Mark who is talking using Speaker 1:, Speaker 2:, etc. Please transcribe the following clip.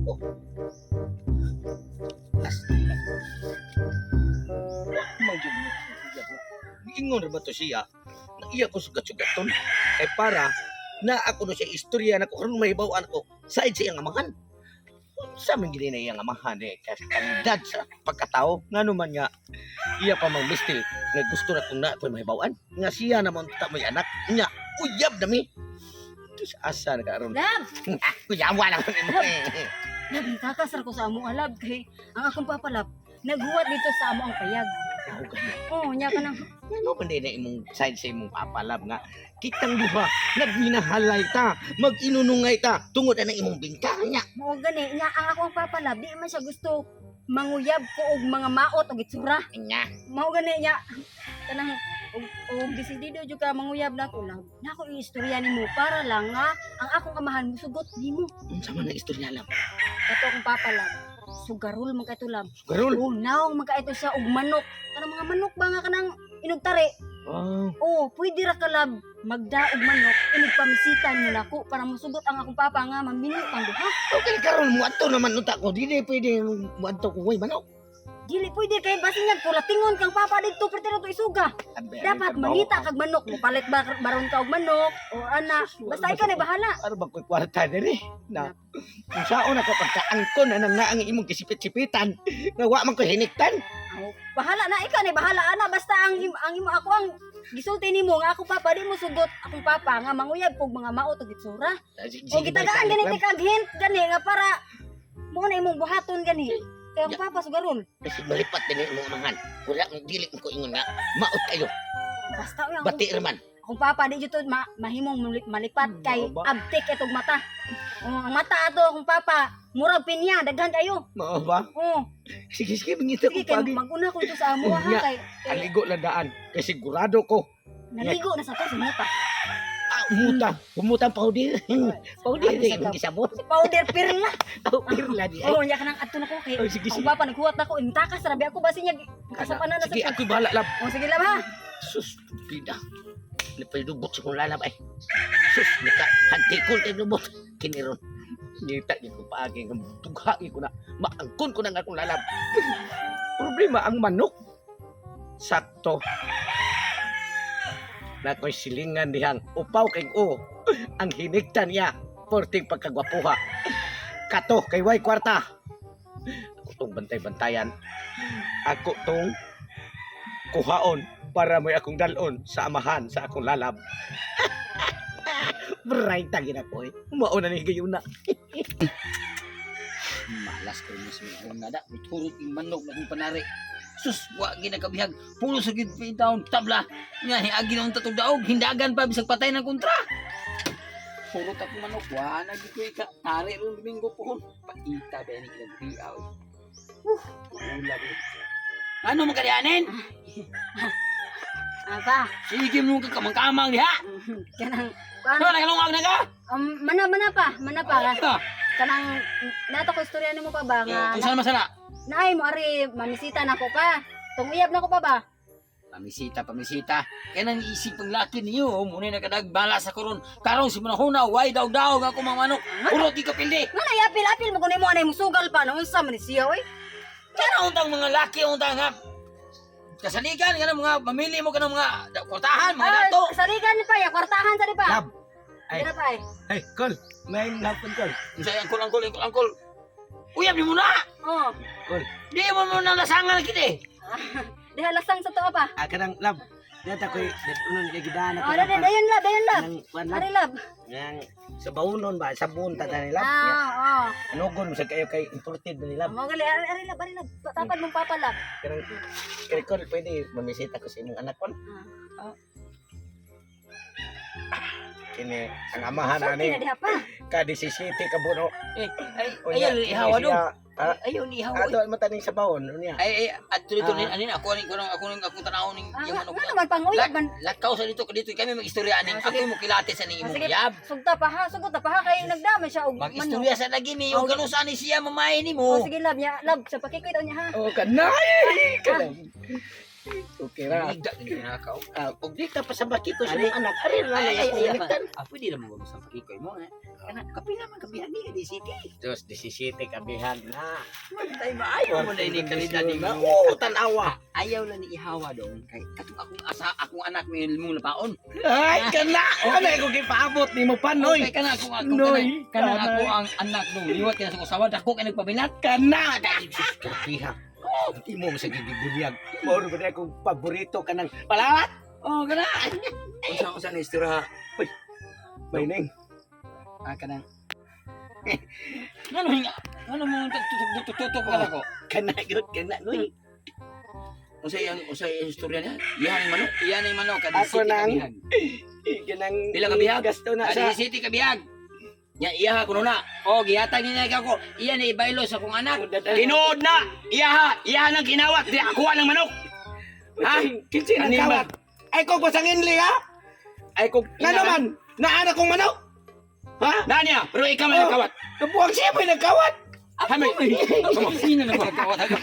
Speaker 1: Oh, mangyod mo. Ingon ra ba to siya? Na iya ko sugat-sugaton. Kay para na ako no siya istorya na ko karon mahibawaan ko side sa iyang amahan. Sa man gini na iyang amahan kasi kalidad sa pagkatao ngano man nga iya pa mang mistil nga gusto na kung na pa mahibawaan nga siya naman ta may anak nya uyab nami. Tus asa na karon.
Speaker 2: Lab!
Speaker 1: Kuyawa lang mo.
Speaker 2: Lab, nakakasar ko sa amo alab kay ang akong papalab naghuwat dito sa amo ang payag.
Speaker 1: Ako gani.
Speaker 2: Oh, nya ka nang
Speaker 1: Ano man din na imong side sa imong papalab nga kitang diha nagminahalay ta mag-inunungay ta tungod na imong bintanya.
Speaker 2: mao gani nya ang akong papalab di man siya gusto manguyab ko og mga maot og itsura.
Speaker 1: Nya.
Speaker 2: Mao gani nya kanang og desidido jud ka manguyab nako lab. Nako istorya nimo para lang nga ang akong amahan musugot nimo.
Speaker 1: Unsa man ang istorya lang?
Speaker 2: Kato akong papalab. Sugarol man kaito lab.
Speaker 1: Garol.
Speaker 2: Oh, naong man kaito siya og manok. Kanang mga manok ba nga kanang inugtari.
Speaker 1: Oh,
Speaker 2: Oh, pwede ra ka lab magdaog manok inig pamisitan mo nako para musugot ang akong papa nga mamili pang duha.
Speaker 1: okay karon mo ato naman unta ko dili pwede mo ato ko way manok.
Speaker 2: Dili pwede kay basingag kulatingon kang papa dito pertino to isuga. Dapat manita kag manok mo palit baron ka og manok o ana basta ikaw na bahala.
Speaker 1: Ano ba ko'y kwarta diri? Na, kung saan ako pagkaangkon na nga ang imong kisipit-sipitan, nga wa man ko hiniktan.
Speaker 2: Oh, bahala na ikaw na bahala ana basta ang imo ako ang gisulti nimo nga ako papa di mo sugot akong papa nga manguyab kog mga maot ug itsura. O gitagaan gani kag hint gani nga para mo na imong buhaton gani. Kaya ang papa sugarol.
Speaker 1: Kasi malipat din yung mga mangan. Wala ang dili ko ingon nga, maot kayo,
Speaker 2: Basta yung
Speaker 1: bati raman.
Speaker 2: akong papa di jud to mahimong malipat kay
Speaker 1: Ba?
Speaker 2: abtik itong mata. Oh, ang mata ato akong papa murag pinya daghan kayo.
Speaker 1: Mao ba?
Speaker 2: Oh,
Speaker 1: Sige, mangita ko
Speaker 2: sige kay
Speaker 1: pagi.
Speaker 2: maguna ko ito sa amo ha
Speaker 1: Unya.
Speaker 2: kay
Speaker 1: Aligo lang daan. Kay sigurado ko.
Speaker 2: naligo na sa to sa mata.
Speaker 1: Umutang paudir. Paudir din ang gisabot.
Speaker 2: Powder pirla.
Speaker 1: Paudir lang di.
Speaker 2: Oh, nya kanang adto na ko kay
Speaker 1: Oh, sige,
Speaker 2: ang
Speaker 1: sige.
Speaker 2: papa naghuwat nako intakas rabi ako basi nya kasapanan na sa.
Speaker 1: Sige, ako'y bahala lang.
Speaker 2: Oh, sige lang ha.
Speaker 1: Sus, pida. Napalubot sa kong lalab ay. Sus, nika, hantikon kay lubot. Kiniron. Ngita niyo ko paagi ng tughagi ko na. Maangkon ko na nga akong lalab. Problema ang manok. Sakto. Na ko'y silingan dihang upaw kay o. Ang hiniktan niya. Porting pagkagwapuha. Kato kay way kwarta. Ako tong bantay-bantayan. Ako tong kuhaon para may akong dalon sa amahan sa akong lalab. Bright tagin ako eh. Mauna ni gayon na.
Speaker 3: Malas ko mismo ang nada. Turot yung manok na kong panari. Sus, wa ginagabihag. Pulo sa gid down tabla. Nga hiagi na ang tatog daog. Hindagan pa bisag patay ng kontra. Turot ako manok. Wa na gid ko ika. Tari ron domingo po. Paita ba ni kinagbiaw. Ulag. Ano magkarianin?
Speaker 2: Aba,
Speaker 3: Sige mo ka kamang-kamang diha.
Speaker 2: kanang
Speaker 3: Ano na kalungag na ka?
Speaker 2: mana pa.
Speaker 3: Ito.
Speaker 2: Kanang nato ko istorya nimo pa ba nga
Speaker 3: Kung saan masala?
Speaker 2: naay mo ari mamisita nako pa. Tunguyab nako pa ba?
Speaker 3: Pamisita. Kaya nang isip ang laki niyo, muna nakadagbala sa koron. Karong si Manahuna, way daw-daw ako mga manok. Urot di ka pildi.
Speaker 2: Nga na apil mo kunin mo anay mo sugal pa nung unsa man ni siya oy.
Speaker 3: Kaya untang mga laki, untang nga. Kasaligan, ka ng mga, mamili mo ka ng mga kwartahan, mga dato.
Speaker 2: Saligan ni pa ya kwartahan sa di pa.
Speaker 1: Lab. Ay,
Speaker 2: Dira pa ay.
Speaker 1: ay, call. May lapon call.
Speaker 3: Say, angkol. Uyab ni mo na.
Speaker 2: Oh.
Speaker 1: Call.
Speaker 3: Di mo mo na nasangan kita eh.
Speaker 2: Diha lasang sa to pa.
Speaker 1: Kanang lab. Nata ko'y dadunon kay gidaan
Speaker 2: Oh, dayon lab.
Speaker 1: Kanang kuan lab.
Speaker 2: Ari lab.
Speaker 1: Yang sa baunon ba? Sabon ta ni lab.
Speaker 2: Ah, oh.
Speaker 1: Anugon sa kayo kay imported ba ni lab.
Speaker 2: Mo gali ari lab. Tapad mong papa lab.
Speaker 1: Kanang call pwede mamisita ko sa imong anak kon. Kini ang amahan
Speaker 2: Sorti
Speaker 1: ani
Speaker 2: na diha pa.
Speaker 1: ka 17 ka buno.
Speaker 3: Ayaw ni ihawa do. Ayaw ni ihawa.
Speaker 1: Ato mataning sa baon unya.
Speaker 3: At tuloy anin ako akong tanawon ning yung manok.
Speaker 2: Nga naman panguyab man.
Speaker 3: Lakaw sa dito kami mag-istorya aning ako mo kilate sa ning imong
Speaker 2: Sige,
Speaker 3: yab.
Speaker 2: sugta pa ha kay nagdamay siya og manok.
Speaker 3: Mag-istorya sa lagi ni yung ganusan ni siya mamay ni
Speaker 2: Oh,
Speaker 3: mo.
Speaker 2: sige lab niya, lab sa pakikoy daw niya ha.
Speaker 1: Oh kanay. Kanang. Okay ra.
Speaker 3: Hindi din nakaw.
Speaker 1: Ug di ka pa sa bakiko sa
Speaker 3: Ari.
Speaker 1: mga anak. Ari na
Speaker 3: Ay,
Speaker 1: lang
Speaker 3: ay, pwede naman mo sa pakikoy mo. Kana kapila man kabihag ni di city.
Speaker 1: Diyos, 17 kabihag na.
Speaker 3: Tay maayo mo na ini kalidad ni mo.
Speaker 1: Oo, tanawa.
Speaker 3: Ayaw lang ni ihawa dong kay katong akong anak may limong lapaon.
Speaker 1: Ay, kana! Ano yung gipaabot ni mo pa, Noy?
Speaker 3: Okay kana ako
Speaker 1: Noy,
Speaker 3: kana
Speaker 1: kana.
Speaker 3: ako ang anak dong liwat kaya sa usawa dako kay nagpabilat.
Speaker 1: Kana! Dahil Diyos kabihag. Imo mo sa gigibunyag. Moro ba na akong paborito ka ng palawat?
Speaker 3: Oh kana.
Speaker 4: Unsa na istorya?
Speaker 1: Maining.
Speaker 3: Kanang Ano mo tutok ka nako?
Speaker 1: Kana yun, kana, Noy.
Speaker 4: Unsa yang istorya niya? Iyan ang manok.
Speaker 3: Iyan ay manok kadi
Speaker 1: Ako
Speaker 3: city
Speaker 1: nang-
Speaker 3: kabihag.
Speaker 1: Kanang
Speaker 4: Pila ka bihag?
Speaker 1: gasto na
Speaker 3: Kadi
Speaker 1: sa...
Speaker 3: city kabihag.
Speaker 4: Nya iya kuno na.
Speaker 3: Oh, gihatag niya kay ako. Iyan ay baylo sa akong anak.
Speaker 4: Tinuod na. Iya nang ginawat di ako ng manok. Ha?
Speaker 1: Kinsin ang
Speaker 4: Animal.
Speaker 1: kawat. Ay kong pasangin li, ha? Ay kong... Nga naman, naana kong manok. Ha?
Speaker 4: Nanya, pero ikaw man
Speaker 1: Oh.
Speaker 4: kawat.
Speaker 1: Kapuang siya may nagkawat.
Speaker 3: Ako may. Sino na magkawat ako?